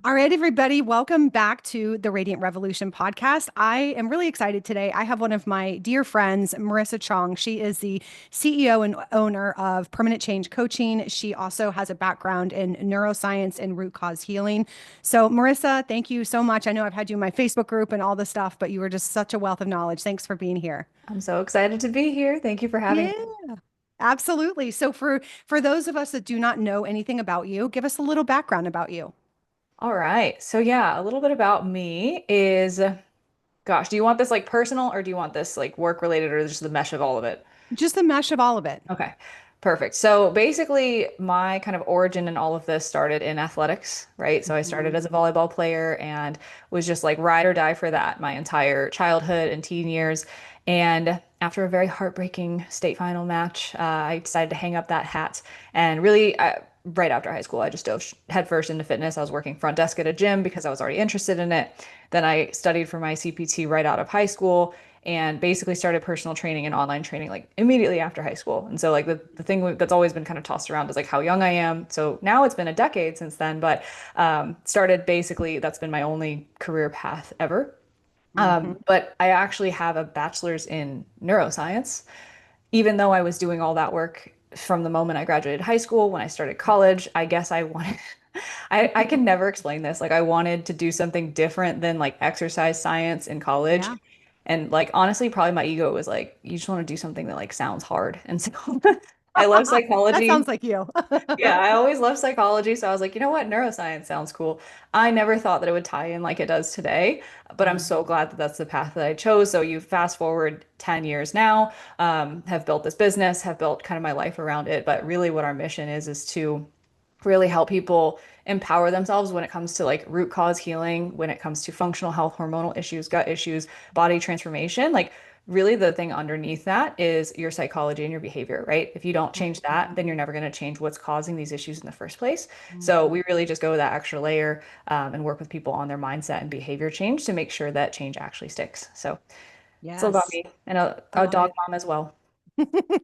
All right, everybody, welcome back to the Radiant Revolution podcast. I am really excited today. I have one of my dear friends, Marissa Chong. She is the CEO and owner of Permanent Change Coaching. She also has a background in neuroscience and root cause healing. So, Marissa, thank you so much. I know I've had you in my Facebook group and all this stuff, but you were just such a wealth of knowledge. Thanks for being here. I'm so excited to be here. Thank you for having Yeah, me. absolutely. So, for those of us that do not know anything about you, give us a little background about you. All right. So yeah, a little bit about me is, gosh, do you want this like personal or do you want this like work related or just the mesh of all of it? Just the mesh of all of it. Okay. Perfect. So basically, my kind of origin in all of this started in athletics, right? So I started Mhm. as a volleyball player and was just like ride or die for that my entire childhood and teen years. And after a very heartbreaking state final match, I decided to hang up that hat. And really, right after high school, I just dove headfirst into fitness. I was working front desk at a gym because I was already interested in it. Then I studied for my CPT right out of high school and basically started personal training and online training like immediately after high school. And so like the thing that's always been kind of tossed around is like how young I am. So now it's been a decade since then, but started basically that's been my only career path ever. Mhm. But I actually have a bachelor's in neuroscience, even though I was doing all that work from the moment I graduated high school, when I started college, I guess I wanted, I can never explain this. Like I wanted to do something different than like exercise science in college. Yeah. And like honestly, probably my ego was like, you just want to do something that like sounds hard. And so I love That psychology. sounds like you. Yeah, I always loved psychology. So I was like, you know what? Neuroscience sounds cool. I never thought that it would tie in like it does today, but I'm so Mhm. glad that that's the path that I chose. So you fast forward 10 years now, have built this business, have built kind of my life around it. But really what our mission is to really help people empower themselves when it comes to like root cause healing, when it comes to functional health, hormonal issues, gut issues, body transformation. Like, really, the thing underneath that is your psychology and your behavior, right? If you don't change that, then you're never going to change what's causing these issues in the first place. So, Mhm. we really just go that extra layer and work with people on their mindset and behavior change to make sure that change actually sticks. So, it's all about Yes, me and I a love dog it. mom as well.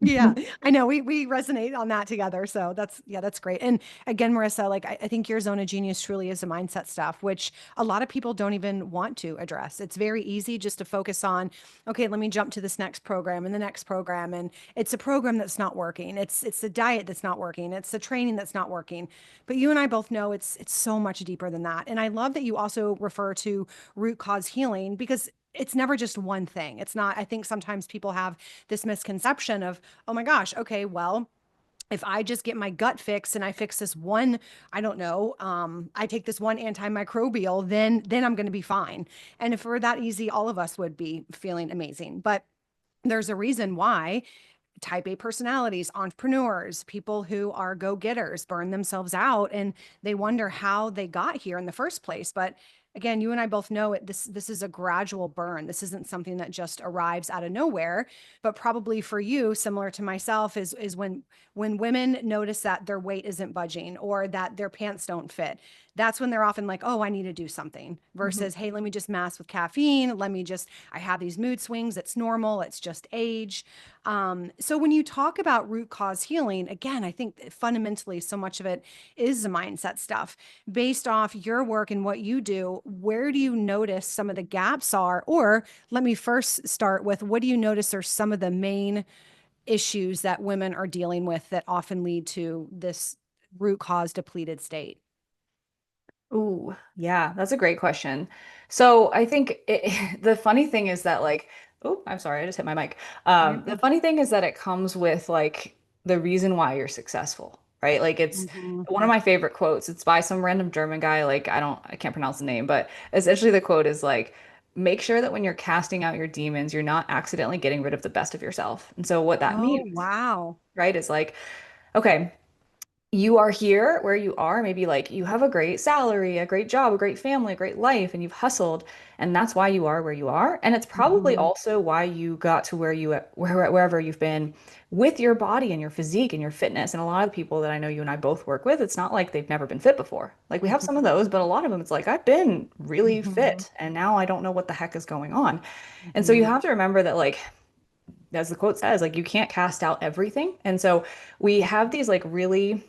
Yeah, I know we resonate on that together. So that's great. And again, Marissa, like I think your zone of genius truly is the mindset stuff, which a lot of people don't even want to address. It's very easy just to focus on, okay, let me jump to this next program and the next program. And it's a program that's not working. It's the diet that's not working. It's the training that's not working. But you and I both know it's so much deeper than that. And I love that you also refer to root cause healing because it's never just one thing. It's not, I think sometimes people have this misconception of, oh my gosh, okay, well, if I just get my gut fixed and I fix this one, I don't know, I take this one antimicrobial, then I'm going to be fine. And if we're that easy, all of us would be feeling amazing. But there's a reason why type A personalities, entrepreneurs, people who are go getters burn themselves out and they wonder how they got here in the first place. But again, you and I both know it. This is a gradual burn. This isn't something that just arrives out of nowhere. But probably for you, similar to myself, is when women notice that their weight isn't budging or that their pants don't fit. That's when they're often like, oh, I need to do something Mhm. versus, hey, let me just mask with caffeine. I have these mood swings. It's normal. It's just age. So when you talk about root cause healing, again, I think fundamentally so much of it is the mindset stuff. Based off your work and what you do, where do you notice some of the gaps are? Or let me first start with what do you notice are some of the main issues that women are dealing with that often lead to this root cause depleted state? Ooh, yeah, that's a great question. So I think the funny thing is that like, oh, I'm sorry, I just hit my mic. You're The good. funny thing is that it comes with like the reason why you're successful, right? Like it's Mhm. one of my favorite quotes. It's by some random German guy. Like I can't pronounce the name, but essentially the quote is like, make sure that when you're casting out your demons, you're not accidentally getting rid of the best of yourself. And so what that Oh, means, wow. right, is like, okay, you are here where you are. Maybe like you have a great salary, a great job, a great family, a great life, and you've hustled, and that's why you are where you are. And it's probably Mhm. also why you got to wherever you've been with your body and your physique and your fitness. And a lot of the people that I know you and I both work with, it's not like they've never been fit before. Like we have some of Mhm. those, but a lot of them, it's like I've been really Mhm. fit, and now I don't know what the heck is going on. And so you Mhm. have to remember that like as the quote says, like you can't cast out everything. And so we have these like really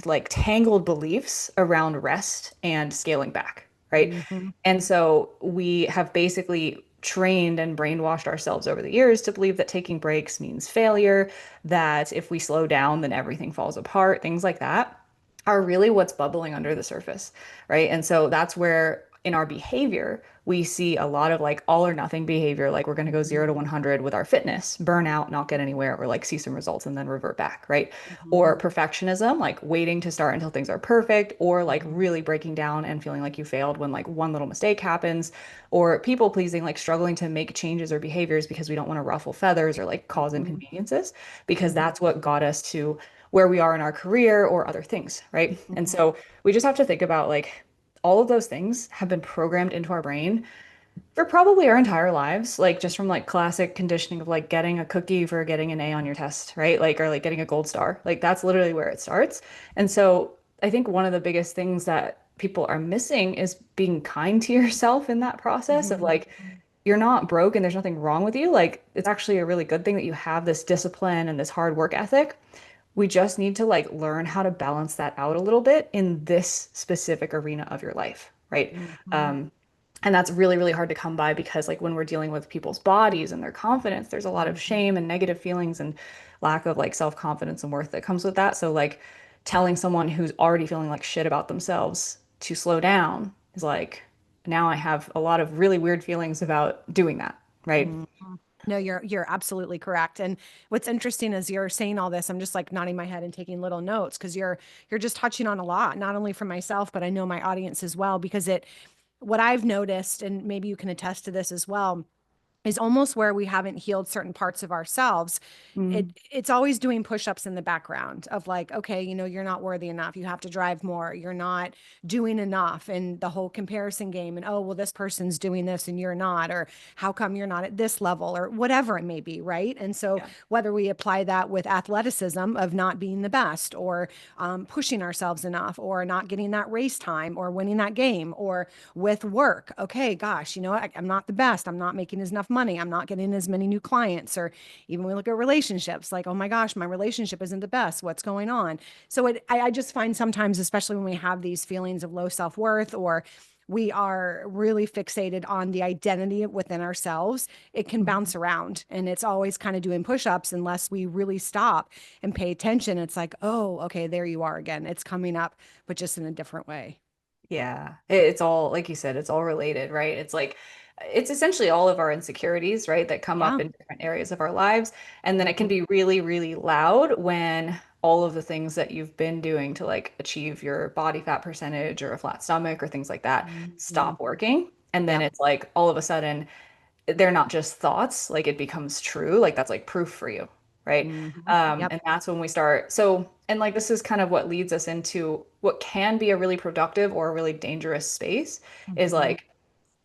like tangled beliefs around rest and scaling back, right? Mhm. And so we have basically trained and brainwashed ourselves over the years to believe that taking breaks means failure, that if we slow down, then everything falls apart, things like that are really what's bubbling under the surface, right? And so that's where in our behavior, we see a lot of like all or nothing behavior, like we're going to go Mhm. 0 to 100 with our fitness, burn out, not get anywhere, or like see some results and then revert back, right? Mhm. Or perfectionism, like waiting to start until things are perfect, or like Mhm. really breaking down and feeling like you failed when like one little mistake happens, or people pleasing, like struggling to make changes or behaviors because we don't want to ruffle feathers or like cause Mhm. inconveniences, because Mhm. that's what got us to where we are in our career or other things, right? And Mhm. so we just have to think about like all of those things have been programmed into our brain for probably our entire lives, like just from like classic conditioning of like getting a cookie for getting an A on your test, right? Like, or like getting a gold star. Like that's literally where it starts. And so I think one of the biggest things that people are missing is being kind to yourself in that process of Mhm. like, you're not broke and there's nothing wrong with you. Like, it's actually a really good thing that you have this discipline and this hard work ethic. We just need to like learn how to balance that out a little bit in this specific arena of your life, right? Mhm. Um, and that's really, really hard to come by because, like, when we're dealing with people's bodies and their confidence, there's a lot of Mhm. shame and negative feelings and lack of like self-confidence and worth that comes with that. So, like, telling someone who's already feeling like shit about themselves to slow down is like, now I have a lot of really weird feelings about doing that, right? Mhm. No, you're absolutely correct. And what's interesting is you're saying all this, I'm just like nodding my head and taking little notes because you're just touching on a lot, not only for myself, but I know my audience as well, because it what I've noticed, and maybe you can attest to this as well, is almost where we haven't healed certain parts of ourselves. Mm, It's always doing push-ups in the background of like, okay, you're not worthy enough, you have to drive more, you're not doing enough, and the whole comparison game, and oh well, this person's doing this and you're not, or how come you're not at this level, or whatever it may be, right? And so yeah. whether we apply that with athleticism of not being the best, or pushing ourselves enough, or not getting that race time, or winning that game, or with work, okay, gosh, I'm not the best, I'm not making enough money, I'm not getting as many new clients, or even we look at relationships, like, oh my gosh, my relationship isn't the best, what's going on? So I just find sometimes, especially when we have these feelings of low self-worth, or we are really fixated on the identity within ourselves, it can Mhm. bounce around, and it's always kind of doing push-ups unless we really stop and pay attention. It's like, oh, okay, there you are again, it's coming up, but just in a different way. Yeah, it's all, like you said, it's all related, right? It's like, it's essentially all of our insecurities, right, that come up Yeah. in different areas of our lives. And then it can Mhm. be really, really loud when all of the things that you've been doing to like achieve your body fat percentage or a flat stomach or things like that Mhm. stop working. And then Yep. it's like all of a sudden they're not just thoughts, like it becomes true. Like that's like proof for you, right? Yep. And that's when we start. So, and like this is kind of what leads us into what can be a really productive or a really dangerous space is Mhm. like,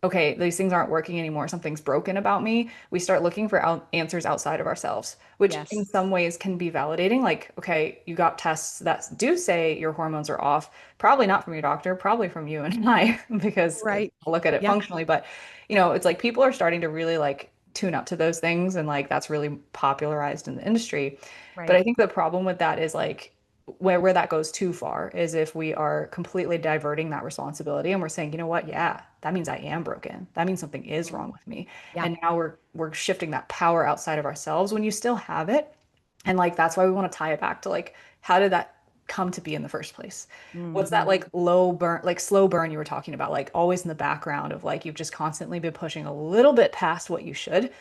okay, these things aren't working anymore. Something's broken about me. We start looking for answers outside of ourselves, which in Yes. some ways can be validating. Like, okay, you got tests that do say your hormones are off. Probably not from your doctor, probably from you and I, because Right. I'll look at it Yep. functionally. But, it's like people are starting to really like tune up to those things. And like that's really popularized in the industry. But Right. I think the problem with that is like, where that goes too far is if we are completely diverting that responsibility and we're saying, you know what, yeah, that means I am broken. That means something is Mhm. wrong with me. Yeah. And now we're shifting that power outside of ourselves when you still have it. And like that's why we want to tie it back to like how did that come to be in the first place? What's that Hmm. like low burn, like slow burn you were talking about, like always in the background of like you've just constantly been pushing a little bit past what you should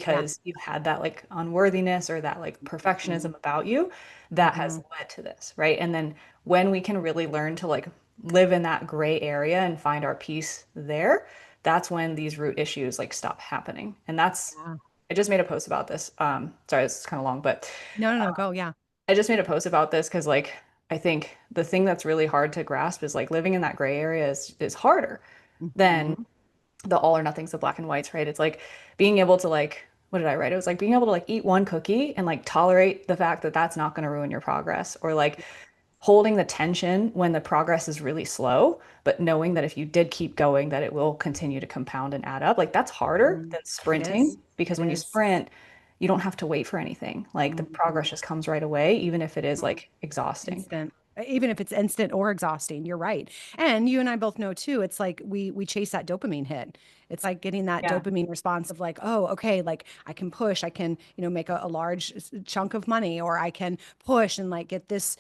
Yeah. because you had that like unworthiness or that like Hmm. perfectionism about you that has Hmm. led to this, right? And then when we can really learn to like live in that gray area and find our peace there, that's when these root issues like stop happening. And that's Yeah. I just made a post about this. Sorry, this is kind of long, but No, no, no. Go. Yeah. I just made a post about this because like I think the thing that's really hard to grasp is like living in that gray area is harder than Hmm. the all or nothings, the black and whites, right? It's like being able to like, what did I write? It was like being able to like eat one cookie and like tolerate the fact that that's not going to ruin your progress, or like holding the tension when the progress is really slow, but knowing that if you did keep going, that it will continue to compound and add up. Like that's harder Mm. than It is. sprinting because It when you is. sprint, you don't have to wait for anything. Like the Hmm. progress just comes right away, even if it is Hmm. like exhausting. Instant. even if it's instant or exhausting. You're right. And you and I both know too, it's like we chase that dopamine hit. It's like getting that Yeah. dopamine response of like, oh, okay, like I can push, I can, make a large chunk of money, or I can push and like get this,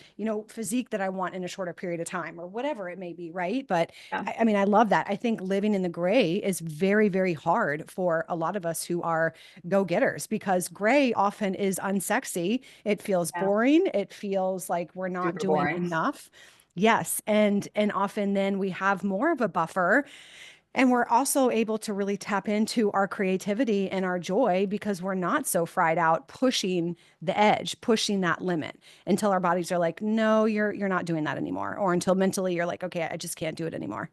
physique that I want in a shorter period of time, or whatever it may be, right? But Yeah. I mean, I love that. I think living in the gray is very, very hard for a lot of us who are go-getters, because gray often is unsexy. It feels Yeah. boring. It feels like we're not Super doing boring. enough. Yes, and often then we have more of a buffer, and we're also able to really tap into our creativity and our joy, because we're not so fried out pushing the edge, pushing that limit until our bodies are like, no, you're not doing that anymore, or until mentally you're like, okay, I just can't do it anymore.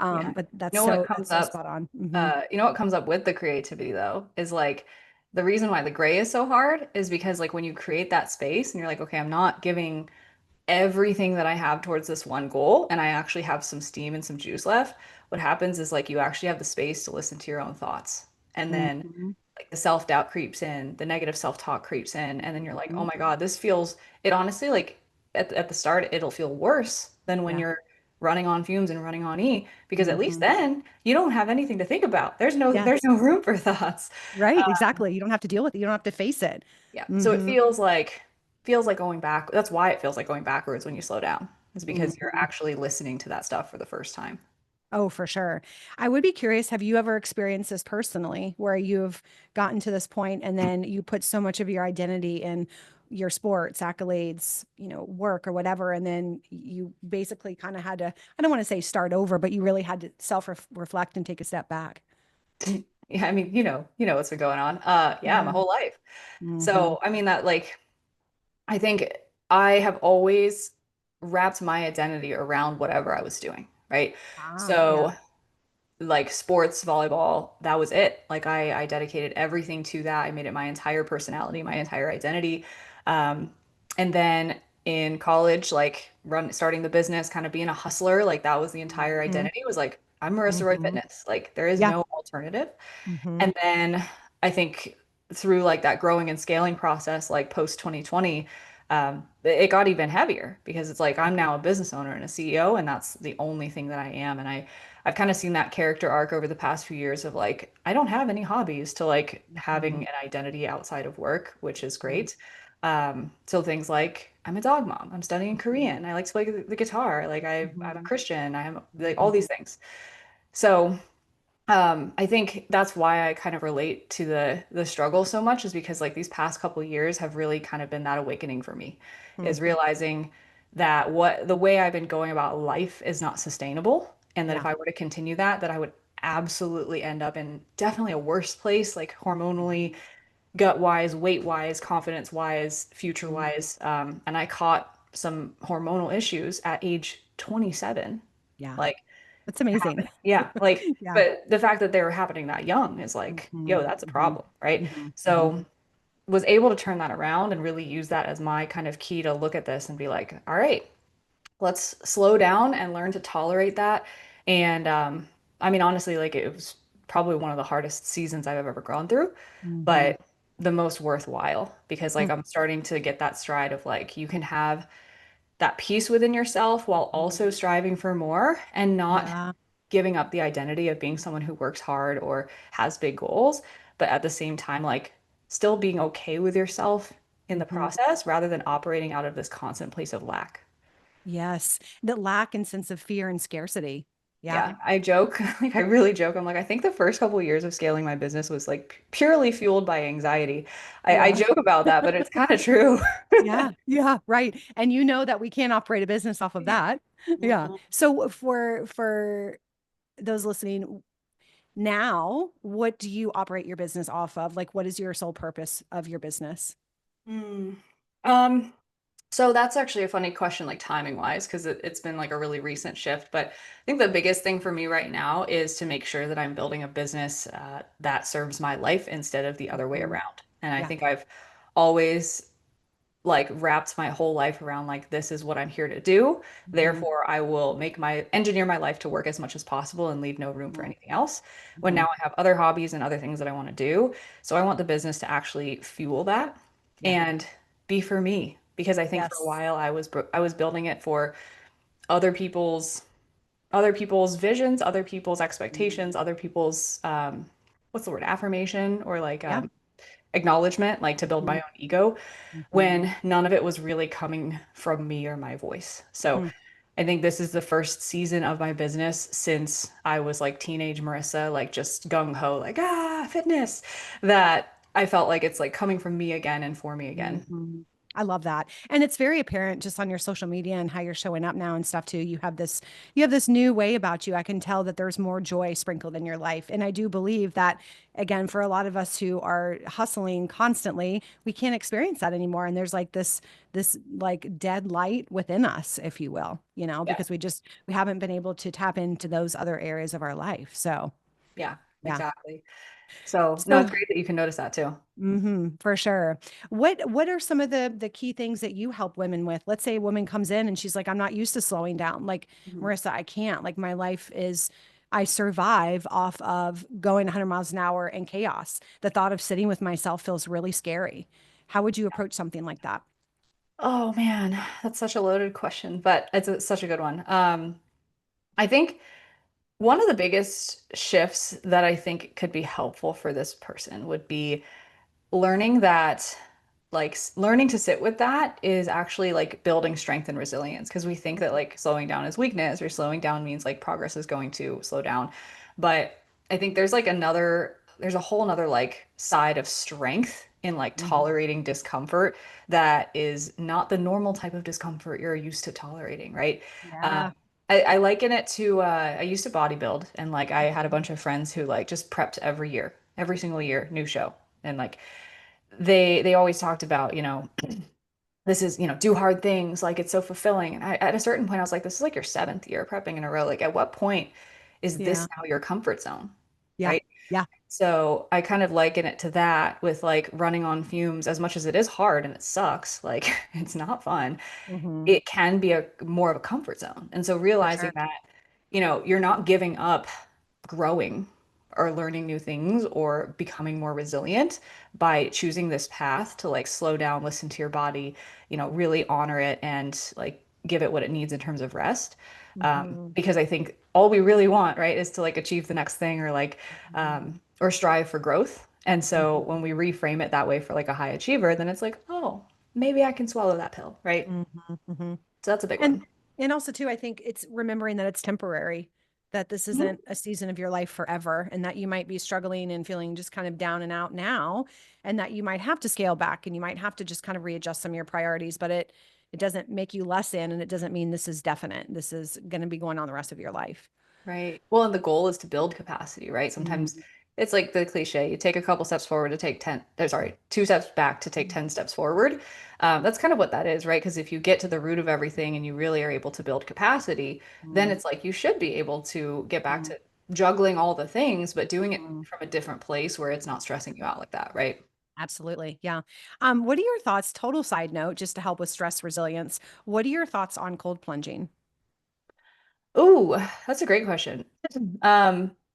Yeah. But You know what that's comes so up? spot on. Hmm. You know what comes up with the creativity though is like the reason why the gray is so hard is because like when you create that space and you're like, okay, I'm not giving everything that I have towards this one goal and I actually have some steam and some juice left, what happens is like you actually have the space to listen to your own thoughts. And then Hmm. like the self-doubt creeps in, the negative self-talk creeps in, and then you're like, oh Hmm. my God, this feels it honestly like at the start it'll feel worse than when Yeah. you're running on fumes and running on E because at least Hmm. then you don't have anything to think about. There's Yes. no room for thoughts. Right. Exactly. You don't have to deal with it. You don't have to face it. Yeah. So it Hmm. feels like going back. That's why it feels like going backwards when you slow down. Is because you're Hmm. actually listening to that stuff for the first time. Oh, for sure. I would be curious, have you ever experienced this personally, where you've gotten to this point and then you put so much of your identity in your sports, accolades, work or whatever, and then you basically kind of had to, I don't want to say start over, but you really had to self-reflect and take a step back. Yeah, I mean, you know what's been going on. Yeah, my Yeah. whole life. Hmm. So, I mean that like I think I have always wrapped my identity around whatever I was doing, right? Ah, So yeah. like sports, volleyball, that was it. Like I dedicated everything to that. I made it my entire personality, my entire identity. Um, and then in college, like starting the business, kind of being a hustler, like that was the entire Hmm. identity was like, I'm Marissa Roy Hmm. Fitness. Like there is Yeah. no alternative. Hmm. And then I think through like that growing and scaling process, like post 2020, it got even heavier because it's like I'm now a business owner and a CEO, and that's the only thing that I am. And I've kind of seen that character arc over the past few years of like I don't have any hobbies to like having Hmm. an identity outside of work, which is great. So things like I'm a dog mom, I'm studying Korean, I like to play the guitar, like I'm a Hmm. Christian, I'm like all Hmm. these things. So I think that's why I kind of relate to the struggle so much is because like these past couple years have really kind of been that awakening for me, is Hmm. realizing that what the way I've been going about life is not sustainable, and that if Yeah. I were to continue that, that I would absolutely end up in definitely a worse place, like hormonally, gut-wise, weight-wise, confidence-wise, Hmm. future-wise. And I caught some hormonal issues at age 27. Yeah. Like That's amazing. happen. Yeah, like, Yeah. but the fact that they were happening that young is like, Hmm. yo, that's a Hmm. problem, right? Hmm. Hmm. So was able to turn that around and really use that as my kind of key to look at this and be like, all right, let's slow down and learn to tolerate that. And I mean, honestly, like it was probably one of the hardest seasons I've ever gone through, Hmm. but the most worthwhile because like I'm starting to get that stride of like you can have that peace within yourself while Hmm. also striving for more and not Yeah. giving up the identity of being someone who works hard or has big goals, but at the same time, like still being okay with yourself in the Hmm. process rather than operating out of this constant place of lack. Yes. The lack and sense of fear and scarcity. Yeah. Yeah, I joke, like I really joke. I'm like, I think the first couple of years of scaling my business was like purely fueled by anxiety. I Yeah. joke about that, but it's kind of true. Yeah. Yeah. Right. And you know that we can't operate a business off of that. Yeah. Mhm. So for those listening now, what do you operate your business off of? Like, what is your sole purpose of your business? Hmm. Um, So that's actually a funny question, like timing wise, because it's been like a really recent shift. But I think the biggest thing for me right now is to make sure that I'm building a business that serves my life instead of the other way Mhm. around. And I Yeah. think I've always like wrapped my whole life around like this is what I'm here to do. Mhm. Therefore, I will make my engineer my life to work as much as possible and leave no room for Mhm. anything else. When Mhm. now I have other hobbies and other things that I want to do. So I want the business to actually fuel that Yeah. and be for me. because I think for a Yes. while I was building it for other people's other people's visions, other people's expectations, other people's what's the word, affirmation or like Yeah. acknowledgement, like to build my Mhm. own ego, Mhm. when none of it was really coming from me or my voice. So Hmm. I think this is the first season of my business since I was like teenage Marissa, like just gung ho, like, fitness, that I felt like it's like coming from me again and for me again. Mhm. I love that. And it's very apparent just on your social media and how you're showing up now and stuff too. You have this new way about you. I can tell that there's more joy sprinkled in your life. And I do believe that again, for a lot of us who are hustling constantly, we can't experience that anymore. And there's like this like dead light within us, if you will, Yeah. because we haven't been able to tap into those other areas of our life. So, Yeah, yeah. exactly. So no, So it's great that you can notice that too. for sure. What are some of the key things that you help women with? Let's say a woman comes in and she's like, I'm not used to slowing down. Like, Mhm. Marissa, I can't. Like my life is I survive off of going 100 miles an hour in chaos. The thought of sitting with myself feels really scary. How would you approach something like that? Oh man, that's such a loaded question, but such a good one. I think one of the biggest shifts that I think could be helpful for this person would be learning that learning to sit with that is actually like building strength and resilience, because we think that like slowing down is weakness or slowing down means like progress is going to slow down. But I think there's a whole nother like side of strength in like Mhm. tolerating discomfort that is not the normal type of discomfort you're used to tolerating, right? Um, Yeah. I liken it to I used to bodybuild, and like I had a bunch of friends who like just prepped every year, every single year, new show. And like they always talked about, this is, do hard things, like it's so fulfilling. And at a certain point, I was like, this is like your seventh year prepping in a row. Like, at what point is Yeah. this now your comfort zone? Yeah. Right. Yeah. So I kind of liken it to that with like running on fumes. As much as it is hard and it sucks, like it's not fun, Hmm. it can be a more of a comfort zone. And so For realizing sure. that, you're not giving up growing or learning new things or becoming more resilient by choosing this path to like slow down, listen to your body, really honor it and like give it what it needs in terms of rest. Hmm. Because I think all we really want, right, is to like achieve the next thing or like, or strive for growth. And so when we reframe it that way for like a high achiever, then it's like, oh, maybe I can swallow that pill, right? Hmm. Hmm. So that's a big And one. and also too, I think it's remembering that it's temporary, that this Mhm. isn't a season of your life forever, and that you might be struggling and feeling just kind of down and out now, and that you might have to scale back and you might have to just kind of readjust some of your priorities, but it doesn't make you less in, and it doesn't mean this is definite. This is going to be going on the rest of your life. Right. Well, and the goal is to build capacity, right? Sometimes Mhm. it's like the cliche, you take a couple steps forward to take 10, sorry, two steps back to take 10 steps forward. That's kind of what that is, right? Because if you get to the root of everything and you really are able to build capacity, then Mhm. it's like you should be able to get back Mhm. to juggling all the things, but doing it Mhm. from a different place where it's not stressing you out like that, right? Absolutely. Yeah. What are your thoughts? Total side note, just to help with stress resilience. What are your thoughts on cold plunging? Ooh, that's a great question.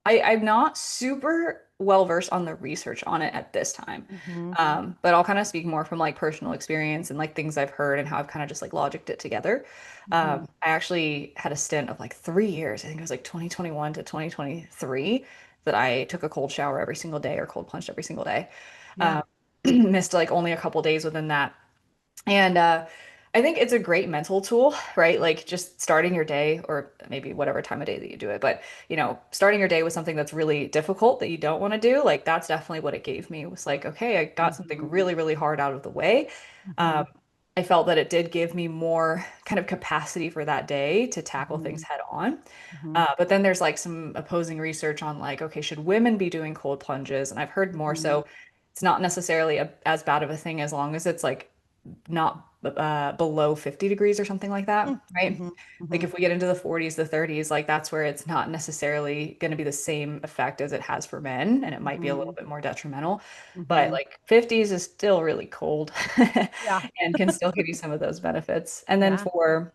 I'm not super well versed on the research on it at this time. Hmm. But I'll kind of speak more from like personal experience and like things I've heard and how I've kind of just like logicked it together. Hmm. I actually had a stint of like 3 years. I think it was like 2021 to 2023 that I took a cold shower every single day or cold plunged every single day. Yeah. Um, missed like only a couple days within that. And I think it's a great mental tool, right? Like just starting your day, or maybe whatever time of day that you do it, but starting your day with something that's really difficult that you don't want to do, like that's definitely what it gave me. It was like, okay, I got something Hmm. really, really hard out of the way. Hmm. Um, I felt that it did give me more kind of capacity for that day to tackle things Hmm. head on. Hmm. But then there's like some opposing research on like, okay, should women be doing cold plunges? And I've heard more Hmm. so it's not necessarily as bad of a thing as long as it's like not below 50 degrees or something like that, right? Hmm. Like Hmm. if we get into the 40s, the 30s, like that's where it's not necessarily going to be the same effect as it has for men, and it might be a little Hmm. bit more detrimental. But Hmm. like 50s is still really cold Yeah. and can still give you some of those benefits. And then Yeah. for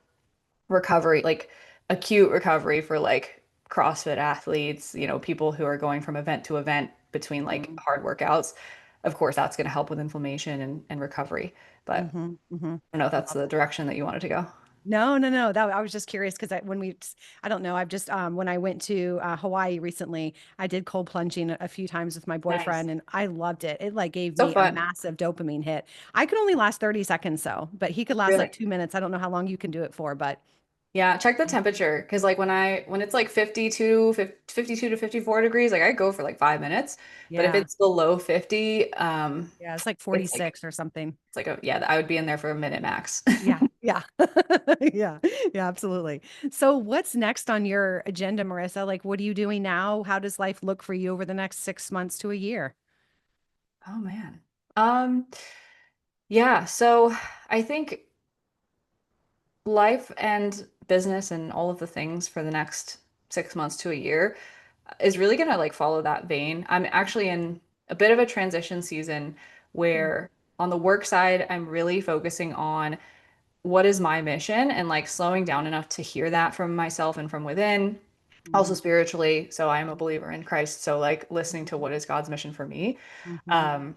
recovery, like acute recovery for like CrossFit athletes, people who are going from event to event between like Hmm. hard workouts. of course, that's going to help with inflammation and recovery. But Hmm. Hmm. I don't know if that's the direction that you wanted to go. No, no, no. That I was just curious because I don't know. I've just when I went to Hawaii recently, I did cold plunging a few times with my Nice. boyfriend, and I loved it. It like gave So me a fun. massive dopamine hit. I could only last 30 seconds though, but he could last Really? like 2 minutes. I don't know how long you can do it for, but Yeah, check the temperature because like when it's like 52 to 54 degrees, like I go for like 5 minutes. But if yeah, it's below 50, yeah, it's like it's like 46 or something. it's like a yeah, I would be in there for a minute max. Yeah, yeah, yeah, yeah, absolutely. So, what's next on your agenda, Marissa? Like, what are you doing now? How does life look for you over the next 6 months to a year? Oh man. Um, yeah, so I think life and business and all of the things for the next 6 months to a year is really gonna like follow that vein. I'm actually in a bit of a transition season where on the work side, I'm really focusing on what is my mission and like slowing down enough to hear that from myself and from within, also Mm-hmm. spiritually. So I am a believer in Christ. So like listening to what is God's mission for me. Mm-hmm. Um,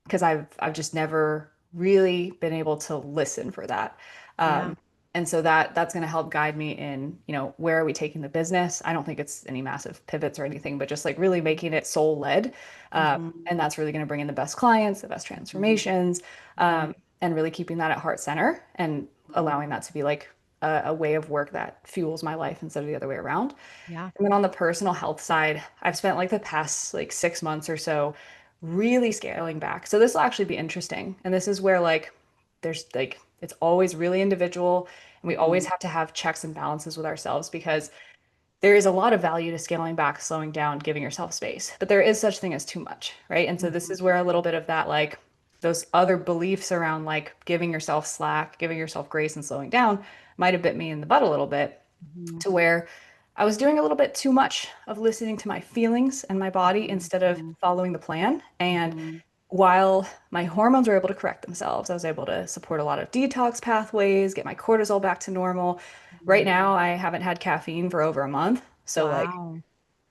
because I've just never really been able to listen for that. Yeah. And so that's going to help guide me in, where are we taking the business? I don't think it's any massive pivots or anything, but just like really making it soul led. Mm-hmm. And that's really going to bring in the best clients, the best transformations, Mm-hmm. and really keeping that at heart center and Mm-hmm. allowing that to be like a way of work that fuels my life instead of the other way around. Yeah. And then on the personal health side, I've spent like the past like 6 months or so really scaling back. So this will actually be interesting. And this is where like there's like it's always really individual and we always Mm-hmm. have to have checks and balances with ourselves because there is a lot of value to scaling back, slowing down, giving yourself space. But there is such thing as too much, right? And so this Mm-hmm. is where a little bit of that like those other beliefs around like giving yourself slack, giving yourself grace and slowing down might have bit me in the butt a little bit Mm-hmm. to where I was doing a little bit too much of listening to my feelings and my body instead of Mm-hmm. following the plan. And Mm-hmm. while my hormones were able to correct themselves, I was able to support a lot of detox pathways, get my cortisol back to normal. Right Mm-hmm. now, I haven't had caffeine for over a month. So, like, Wow.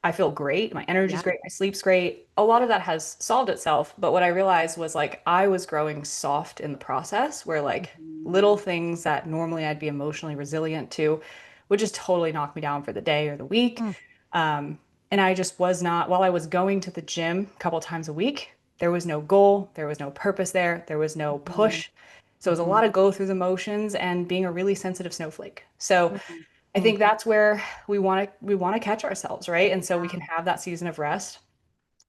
I feel great. My energy's Yeah. great. My sleep's great. A lot of that has solved itself. But what I realized was like I was growing soft in the process where like Mm-hmm. little things that normally I'd be emotionally resilient to would just totally knock me down for the day or the week. Um, and I just was not, while I was going to the gym a couple times a week, there was no goal, there was no purpose there, there was no Mm-hmm. push. So it was a Mm-hmm. lot of go through the motions and being a really sensitive snowflake. So I Mm-hmm. think that's where we want to catch ourselves, right? And so we can Yeah. have that season of rest.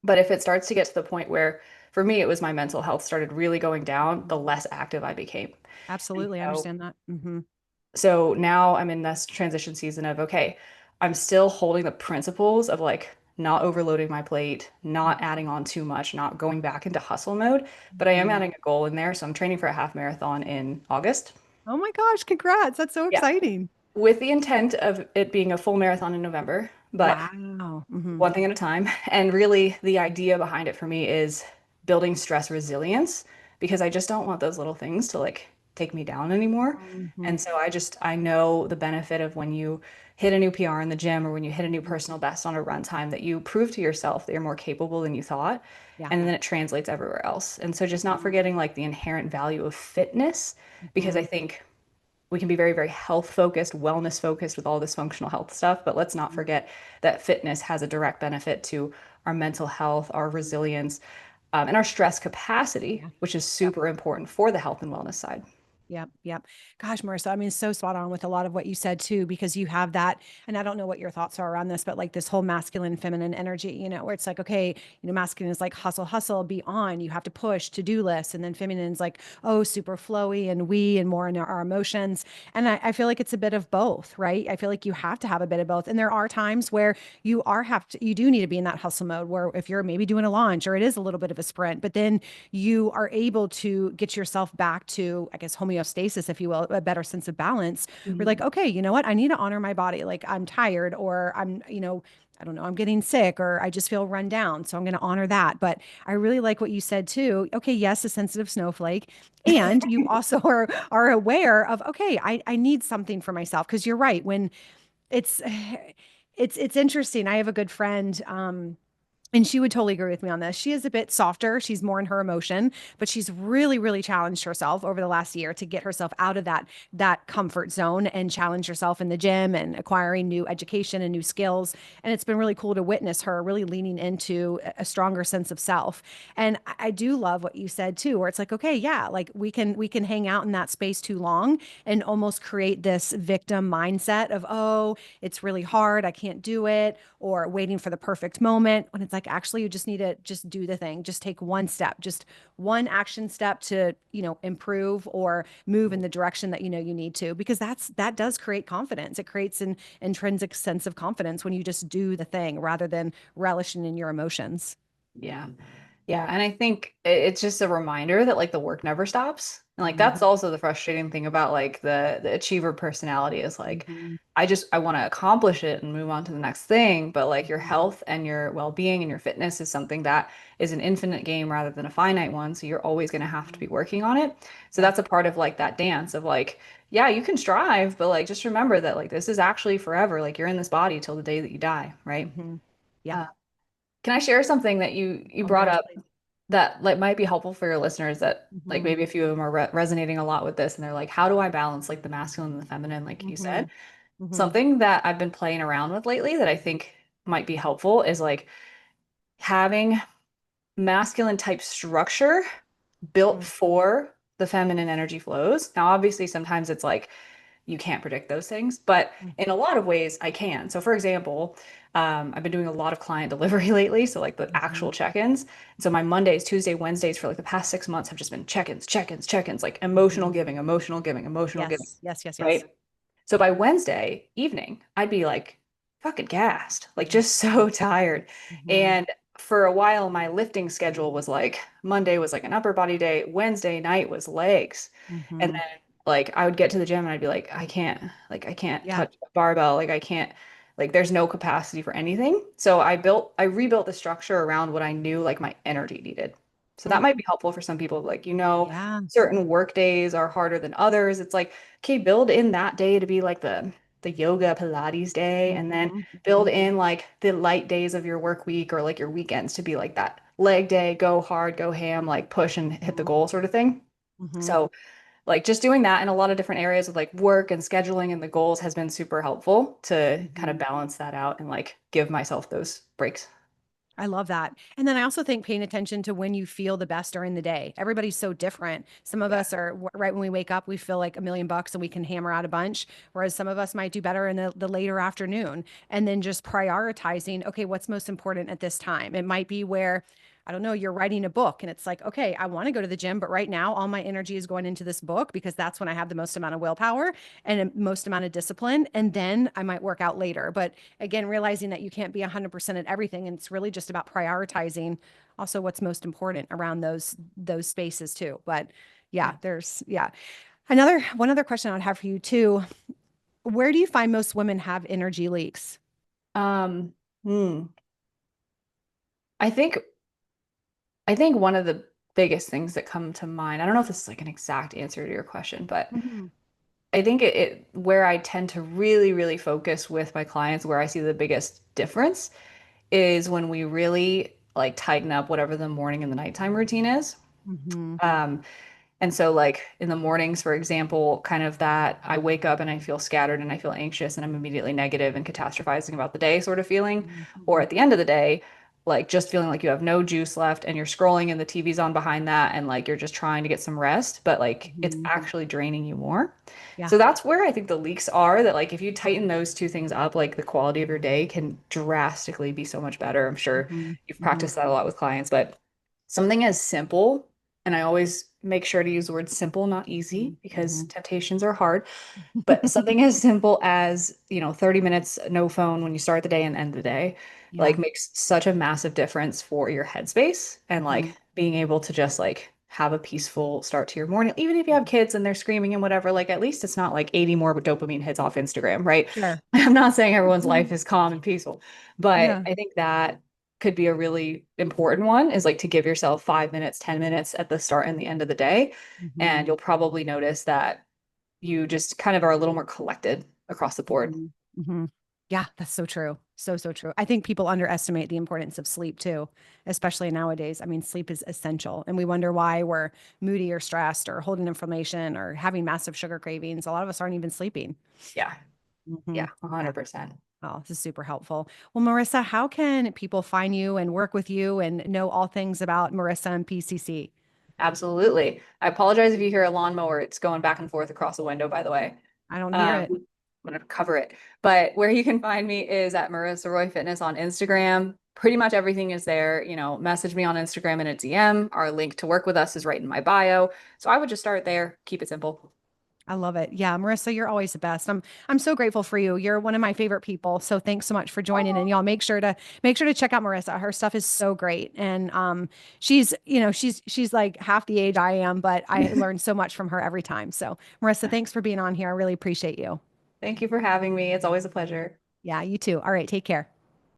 But if it starts to get to the point where for me it was my mental health started really going down, the less active I became. And Absolutely. I so understand that. Mm-hmm. so now I'm in this transition season of okay, I'm still holding the principles of like not overloading my plate, not adding on too much, not going back into hustle mode, but I am Mm-hmm. adding a goal in there. So I'm training for a half marathon in August. Oh my gosh, congrats. That's so Yeah. exciting. With the intent of it being a full marathon in November, but Wow. Mm-hmm. one thing at a time. And really, the idea behind it for me is building stress resilience because I just don't want those little things to like take me down anymore. Mm-hmm. And so I know the benefit of when you hit a new PR in the gym or when you hit a new personal best on a run time that you prove to yourself that you're more capable than you thought. Yeah. And then it translates everywhere else. And so just not Mm-hmm. forgetting like the inherent value of fitness because I Mm-hmm. think we can be very, very health focused, wellness focused with all this functional health stuff. But let's not forget that fitness has a direct benefit to our mental health, our resilience, and our stress capacity, Yeah. which is Yep. super important for the health and wellness side. Yep. Yep. Gosh, Marissa, I mean, so spot on with a lot of what you said too, because you have that, and I don't know what your thoughts are around this, but like this whole masculine, feminine energy, where it's like, okay, masculine is like hustle, hustle, be on, you have to push, to-do lists. And then feminine's like, oh, super flowy and we and more in our emotions. And I feel like it's a bit of both, right? I feel like you have to have a bit of both. And there are times where you do need to be in that hustle mode where if you're maybe doing a launch or it is a little bit of a sprint, but then you are able to get yourself back to, I guess, homeostasis, if you will, a better sense of balance. We're like, Mhm. okay, you know what? I need to honor my body. Like I'm tired or I don't know, I'm getting sick or I just feel run down. So I'm going to honor that. But I really like what you said too. Okay, yes, a sensitive snowflake. And you also are aware of, okay, I need something for myself. Because you're right. When it's it's interesting. I have a good friend. And she would totally agree with me on this. She is a bit softer. She's more in her emotion, but she's really, really challenged herself over the last year to get herself out of that comfort zone and challenge herself in the gym and acquiring new education and new skills. And it's been really cool to witness her really leaning into a stronger sense of self. And I do love what you said too, where it's like, okay, yeah, like we can hang out in that space too long and almost create this victim mindset of, oh, it's really hard, I can't do it, or waiting for the perfect moment, when it's like actually you just need to just do the thing, just take one step, just one action step to, improve or move in the direction that you need to, because that does create confidence. It creates an intrinsic sense of confidence when you just do the thing rather than relishing in your emotions. Yeah. Yeah, and I think it's just a reminder that like the work never stops. And like that's Mhm, also the frustrating thing about like the achiever personality is like mhm, I want to accomplish it and move on to the next thing, but like your mhm, health and your well-being and your fitness is something that is an infinite game rather than a finite one, so you're always going to have to be mhm. working on it. So Yeah. that's a part of like that dance of like yeah, you can strive, but like just remember that like this is actually forever. Like you're in this body till the day that you die, right? Mhm. Yeah. Uh, can I share something that you Oh my brought gosh, up please. that like might be helpful for your listeners that like Mhm, maybe a few of them are resonating a lot with this and they're like, how do I balance like the masculine and the feminine, like you said? mhm, mhm, Something that I've been playing around with lately that I think might be helpful is like having masculine type structure built mhm, for the feminine energy flows. Now, obviously, sometimes it's like you can't predict those things, but mhm, in a lot of ways, I can. So, for example, I've been doing a lot of client delivery lately, so like the mhm, actual check-ins. So my Mondays, Tuesday, Wednesdays for like the past 6 months have just been check-ins, check-ins, check-ins, like emotional mhm. giving, emotional giving, emotional giving, Yes, yes, yes, yes. right? So by Wednesday evening, I'd be like fucking gassed, like Mhm, just so tired. mhm, And for a while, my lifting schedule was like Monday was like an upper body day, Wednesday night was legs. And mhm. then like I would get to the gym and I'd be like I can't Yeah. touch a barbell, like I can't, like there's no capacity for anything. So I rebuilt the structure around what I knew like my energy needed. So that Mm. might be helpful for some people. Like, Yeah. certain work days are harder than others. It's like, okay, build in that day to be like the yoga Pilates day, and then Mhm, build mhm, in like the light days of your work week or like your weekends to be like that leg day, go hard, go ham, like push and hit the mhm, goal sort of thing. mhm, So like just doing that in a lot of different areas of like work and scheduling and the goals has been super helpful to kind of mhm. balance that out and like give myself those breaks. I love that. And then I also think paying attention to when you feel the best during the day. Everybody's so different. Some of Yeah. us are right when we wake up, we feel like $1 million and we can hammer out a bunch, whereas some of us might do better in the later afternoon. And then just prioritizing, okay, what's most important at this time? It might be where, I don't know, you're writing a book and it's like, okay, I want to go to the gym, but right now all my energy is going into this book because that's when I have the most amount of willpower and the most amount of discipline. And then I might work out later. But again, realizing that you can't be 100% at everything, and it's really just about prioritizing also what's most important around those spaces too. But yeah, another one other question I would have for you too. Where do you find most women have energy leaks? Um, hmm. I think I think one of the biggest things that come to mind, I don't know if this is like an exact answer to your question, but Mhm, I think it where I tend to really, really focus with my clients, where I see the biggest difference is when we really like tighten up whatever the morning and the nighttime routine is. mhm, Um, and so, like in the mornings, for example, kind of that I wake up and I feel scattered and I feel anxious and I'm immediately negative and catastrophizing about the day sort of feeling. Or mhm, at the end of the day, like just feeling like you have no juice left and you're scrolling and the TV's on behind that and like you're just trying to get some rest, but like it's mhm. actually draining you more. Yeah. So that's where I think the leaks are that like if you tighten those two things up, like the quality of your day can drastically be so much better. I'm sure Mhm, you've mhm, practiced that a lot with clients, but something as simple, and I always make sure to use the word simple, not easy, mhm, because mhm. temptations are hard, but something as simple as, 30 minutes no phone when you start the day and end the day, like Yeah. makes such a massive difference for your headspace and like Mhm, being able to just like have a peaceful start to your morning. Even if you have kids and they're screaming and whatever, like at least it's not like 80 more dopamine hits off Instagram, right? sure. I'm not saying everyone's Mhm. life is calm and peaceful, but Yeah. I think that could be a really important one is like to give yourself 5 minutes, 10 minutes at the start and the end of the day. Mhm, And you'll probably notice that you just kind of are a little more collected across the board. mhm, mhm. Yeah, that's so true. So, so true. I think people underestimate the importance of sleep too, especially nowadays. I mean, sleep is essential, and we wonder why we're moody or stressed or holding inflammation or having massive sugar cravings. A lot of us aren't even sleeping. Yeah. Hmm. Yeah, Yeah. 100%. Oh, this is super helpful. Well, Marissa, how can people find you and work with you and know all things about Marissa and PCC? Absolutely. I apologize if you hear a lawnmower. It's going back and forth across the window, by the way. I don't hear it. I'm gonna cover it. But where you can find me is at Marissa Roy Fitness on Instagram. Pretty much everything is there. Message me on Instagram in a DM. Our link to work with us is right in my bio. So I would just start there. Keep it simple. I love it. Yeah, Marissa, you're always the best. I'm so grateful for you. You're one of my favorite people. So thanks so much for joining. And y'all make sure to check out Marissa. Her stuff is so great. And she's like half the age I am, but I learn so much from her every time. So Marissa, thanks for being on here. I really appreciate you. Thank you for having me. It's always a pleasure. Yeah, you too. All right, take care.